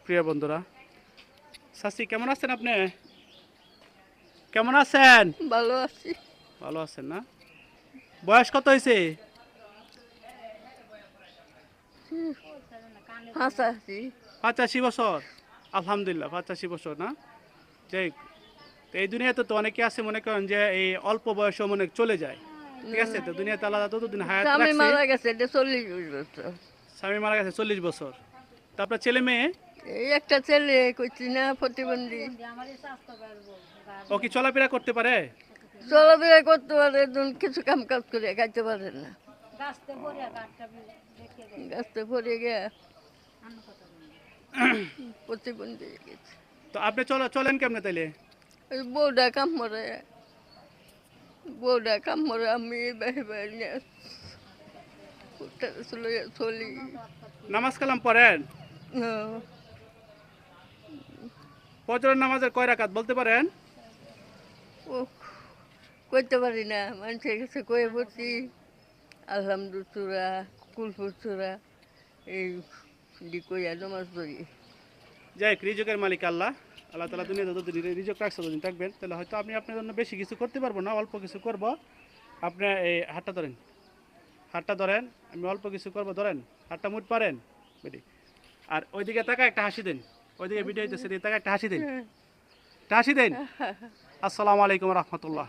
প্রিয় বন্ধুরা, চাচি কেমন আছেন আপনি? কেমন আছেন? ভালো আছি। ভালো আছেন না? বয়স কত হয়েছে? হাসাহাসি 85 বছর। আলহামদুলিল্লাহ, 85 বছর না? যাই হোক, তো এই দুনিয়াতে তো অনেকে আছে মনে করেন যে এই অল্প বয়সে মনে চলে যায়। ঠিক আছে, তো দুনিয়াতে আল্লাহ ততদিন হায়াত স্বামী রাখছে। মারা গেছে, এটা 40 বছর। স্বামী মারা গেছে 40 বছর। তো আপনার ছেলে মেয়ে? এই একটা ছেলে কইছি না, প্রতিবন্ধী। ও কি চলাফেরা করতে পারে? চলাফেরা করতে পারে, কিছু কাম কাজ করে খাইতে পারে না। গাছতে পড়ে গিয়া প্রতিবন্ধী হয়ে গেছে। তো আপনি চলেন কেমনে তাইলে? ওই বউটা কাম মরে আমি বাইরে বাইরে নিয়ে চলি। নামাজ কালাম পড়েন? হ্যাঁ, ফজরের নামাজের কয় রাকাত বলতে পারেন? ও কইতে পারি না, মানুষের কাছে কয়ে পড়ছি আলহামদুলিল্লাহ কুলপুরা এই কইয়া নমাজ পড়ি। যাই হোক, রিজকের মালিক আল্লাহ। আল্লাহ তালা দুনিয়াতে যতদিন রিজক রাখছে ততদিন থাকবেন। তাহলে হয়তো আমি আপনার জন্য বেশি কিছু করতে পারবো না, অল্প কিছু করব। আপনি এই হাতটা ধরেন, হাতটা ধরেন, আমি অল্প কিছু করব, ধরেন হাতটা মুট পারেন বেটি। আর ওইদিকে তাকা একটা হাসি দেন, ওইদিকে ভিডিও হইতেছে, তাকা একটা হাসি দেন, একটা হাসি দেন। আসসালামু আলাইকুম রহমতুল্লাহ।